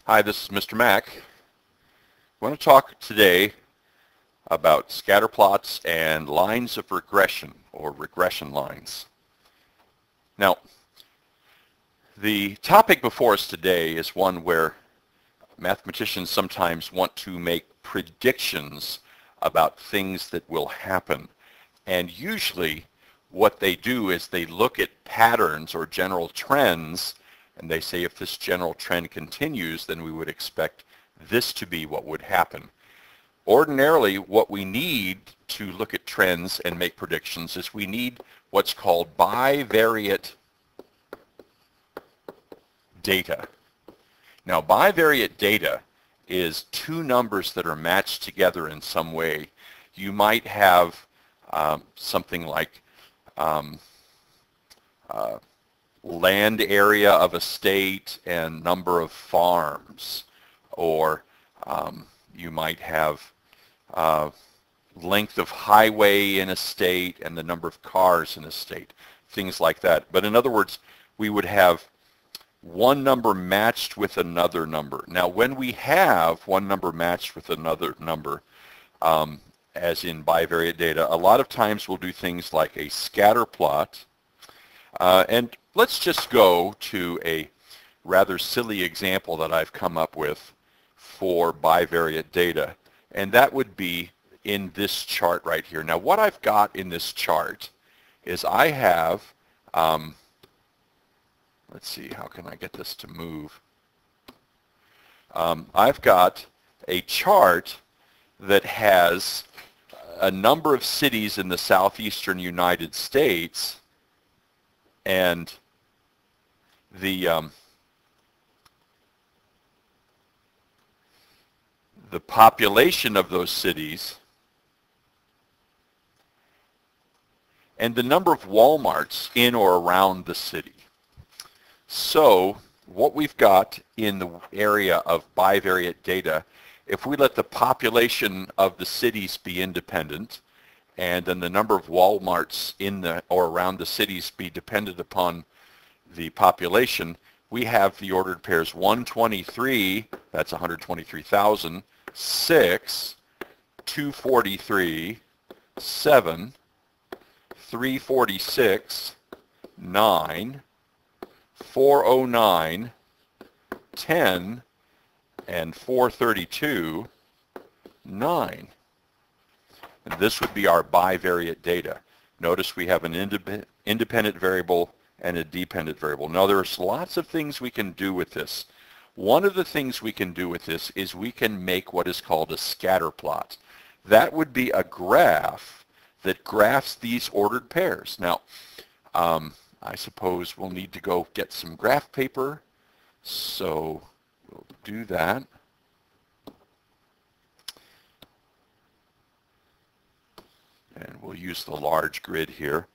Hi, this is Mr. Mack. I want to talk today about scatter plots and lines of regression, or regression lines. Now, the topic before us today is one where mathematicians sometimes want to make predictions about things that will happen. And usually what they do is they look at patterns or general trends, and they say if this general trend continues, then we would expect this to be what would happen. Ordinarily, what we need to look at trends and make predictions is we need what's called bivariate data. Now, bivariate data is two numbers that are matched together in some way. You might have something like land area of a state and number of farms, or you might have length of highway in a state and the number of cars in a state, things like that. But in other words, we would have one number matched with another number. Now, when we have one number matched with another number, as in bivariate data, a lot of times we'll do things like a scatter plot. And let's just go to a rather silly example that I've come up with for bivariate data, and that would be in this chart right here. Now, what I've got in this chart is I have, let's see, how can I get this to move? I've got a chart that has a number of cities in the southeastern United States, and the population of those cities and the number of Walmarts in or around the city. So what we've got in the area of bivariate data, if we let the population of the cities be independent and then the number of Walmarts in the or around the cities be dependent upon the population, we have the ordered pairs 123, that's 123,000, 6, 243, 7, 346, 9, 409, 10, and 432, 9. And this would be our bivariate data. Notice we have an independent variable and a dependent variable. Now, there's lots of things we can do with this. One of the things we can do with this is we can make what is called a scatter plot. That would be a graph that graphs these ordered pairs. Now, I suppose we'll need to go get some graph paper, so we'll do that. And we'll use the large grid here.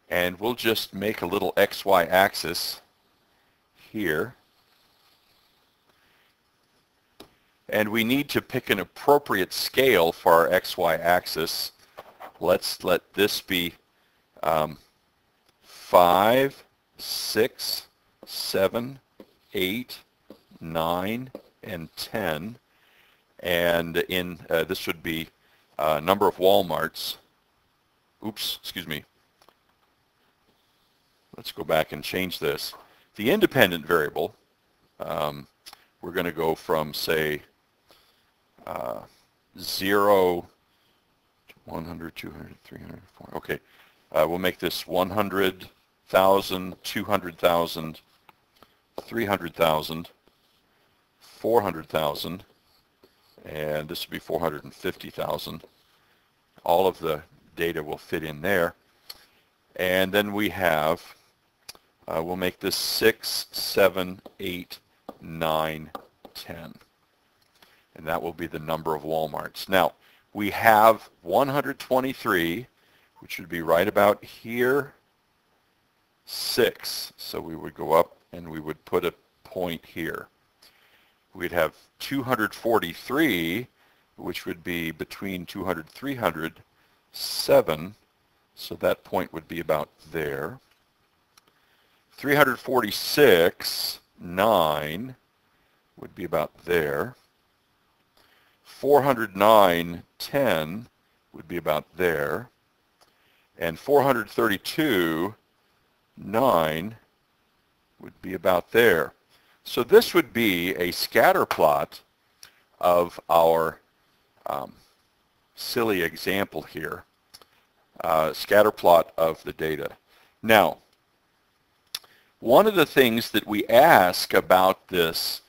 And we'll just make a little XY axis here. And we need to pick an appropriate scale for our XY axis. Let's let this be 5, 6, 7, 8, 9, and 10. And in this would be number of Walmarts. Oops, excuse me. Let's go back and change this. The independent variable, we're going to go from, say, 0 to 100, 200, 300, 400. Okay, we'll make this 100,000, 200,000, 300,000, 400,000, and this would be 450,000. All of the data will fit in there. And then we have, we'll make this 6, 7, 8, 9, 10. And that will be the number of Walmarts. Now, we have 123, which would be right about here, 6. So we would go up and we would put a point here. We'd have 243, which would be between 200 and 300, 7. So that point would be about there. 346, 9, would be about there. 409.10 would be about there. And 432.9 would be about there. So this would be a scatter plot of our silly example here, scatter plot of the data. Now, one of the things that we ask about this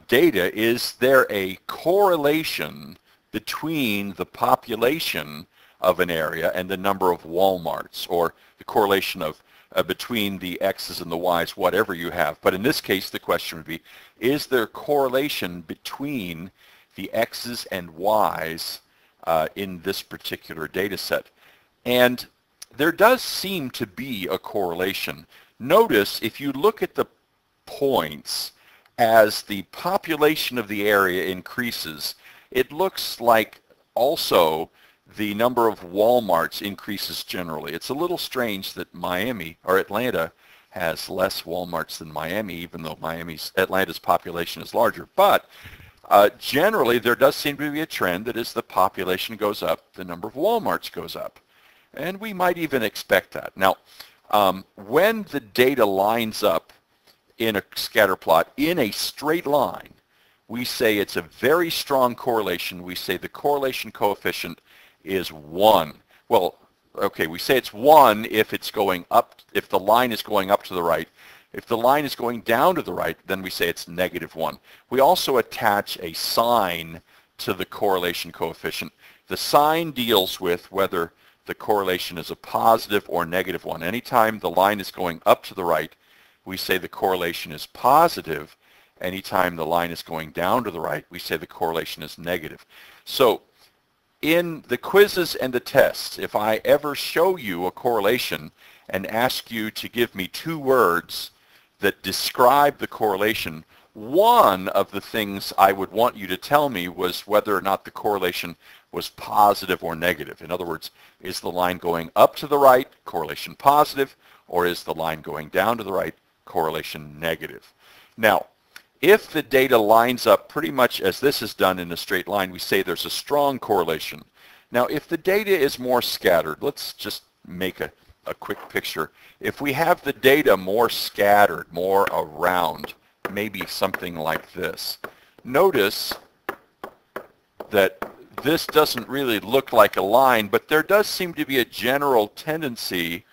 data, is there a correlation between the population of an area and the number of Walmarts, or the correlation of between the X's and the Y's, whatever you have. But in this case, the question would be, is there correlation between the X's and Y's in this particular data set? And there does seem to be a correlation. Notice, if you look at the points, as the population of the area increases, it looks like also the number of Walmarts increases generally. It's a little strange that Miami or Atlanta has less Walmarts than Miami, even though Atlanta's population is larger. But generally, there does seem to be a trend that as the population goes up, the number of Walmarts goes up. And we might even expect that. Now, when the data lines up in a scatter plot in a straight line, we say it's a very strong correlation. We say the correlation coefficient is 1. Well, okay, we say it's 1 if it's going up, if the line is going up to the right. If the line is going down to the right, then we say it's -1. We also attach a sign to the correlation coefficient. The sign deals with whether the correlation is a positive or -1. Anytime the line is going up to the right, we say the correlation is positive. Anytime the line is going down to the right, we say the correlation is negative. So in the quizzes and the tests, if I ever show you a correlation and ask you to give me 2 words that describe the correlation, one of the things I would want you to tell me was whether or not the correlation was positive or negative. In other words, is the line going up to the right, correlation positive, or is the line going down to the right, correlation negative? Now, if the data lines up pretty much as this is done in a straight line, we say there's a strong correlation. Now, if the data is more scattered, let's just make a quick picture. If we have the data more scattered, more around, maybe something like this, notice that this doesn't really look like a line, but there does seem to be a general tendency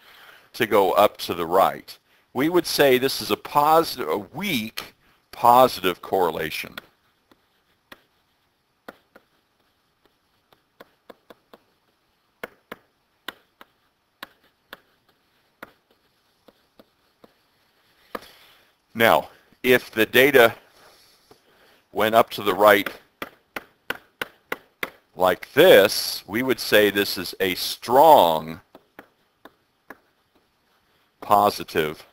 to go up to the right. We would say this is a weak positive correlation. Now, if the data went up to the right like this, we would say this is a strong positive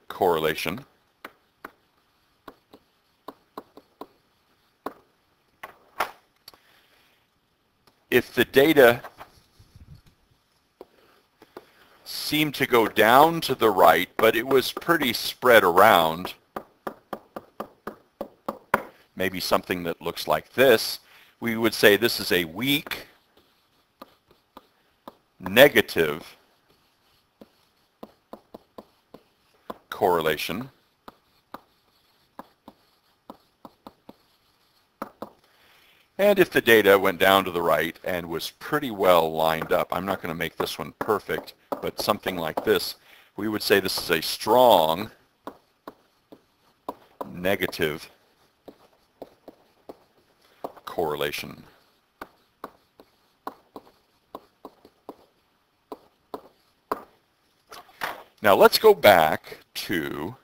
correlation. If the data seemed to go down to the right, but it was pretty spread around, maybe something that looks like this, we would say this is a weak negative correlation. And if the data went down to the right and was pretty well lined up, I'm not going to make this one perfect, but something like this, we would say this is a strong negative correlation. Now let's go back to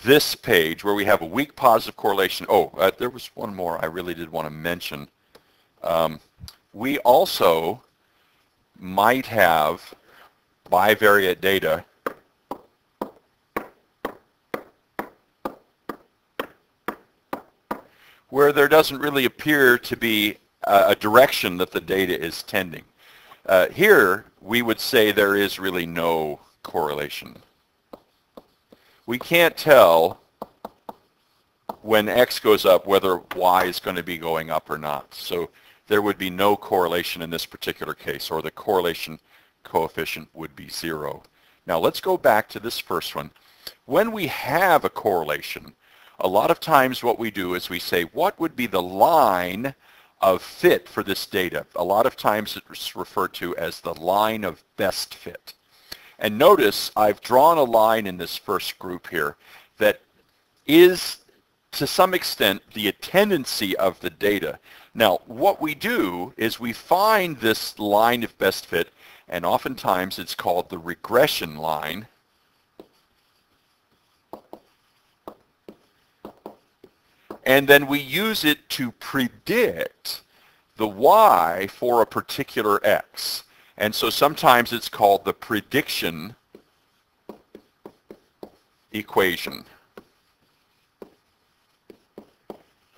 this page where we have a weak positive correlation. There was one more I really did want to mention. We also might have bivariate data where there doesn't really appear to be a direction that the data is tending. Here, we would say there is really no correlation. we can't tell when X goes up whether Y is going to be going up or not. So there would be no correlation in this particular case, or the correlation coefficient would be 0. Now let's go back to this first one. When we have a correlation, a lot of times what we do is we say, what would be the line of fit for this data? A lot of times it's referred to as the line of best fit. And notice I've drawn a line in this first group here that is to some extent the tendency of the data. Now what we do is we find this line of best fit, and oftentimes it's called the regression line. And then we use it to predict the Y for a particular X. And so sometimes it's called the prediction equation.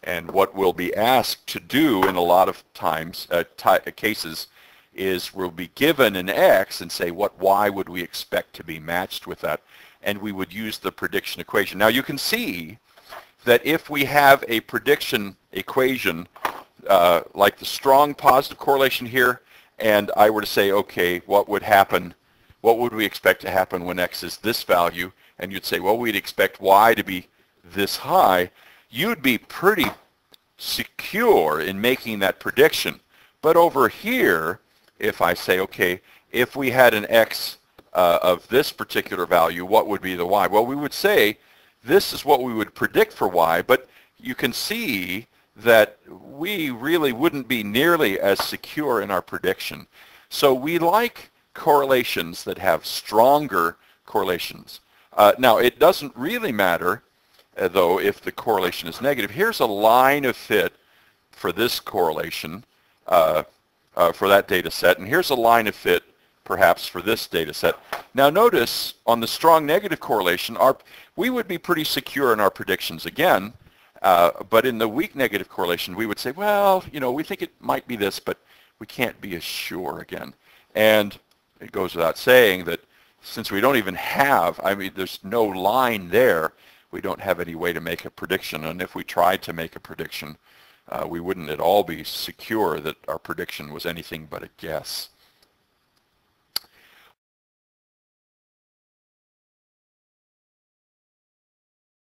And what we'll be asked to do in a lot of times, cases, is we'll be given an X and say what Y would we expect to be matched with that. And we would use the prediction equation. Now you can see that if we have a prediction equation like the strong positive correlation here, and I were to say, okay, what would happen, what would we expect to happen when X is this value? And you'd say, well, we'd expect Y to be this high. You'd be pretty secure in making that prediction. But over here, if I say, okay, if we had an X of this particular value, what would be the Y? Well, we would say this is what we would predict for Y, but you can see that we really wouldn't be nearly as secure in our prediction. So we like correlations that have stronger correlations. Now, it doesn't really matter, though, if the correlation is negative. Here's a line of fit for this correlation, for that data set, and here's a line of fit perhaps for this data set. Now notice on the strong negative correlation, we would be pretty secure in our predictions again, but in the weak negative correlation we would say, well, you know, we think it might be this, but we can't be as sure again. And it goes without saying that since we don't even have, I mean, there's no line there, we don't have any way to make a prediction, and if we tried to make a prediction, we wouldn't at all be secure that our prediction was anything but a guess.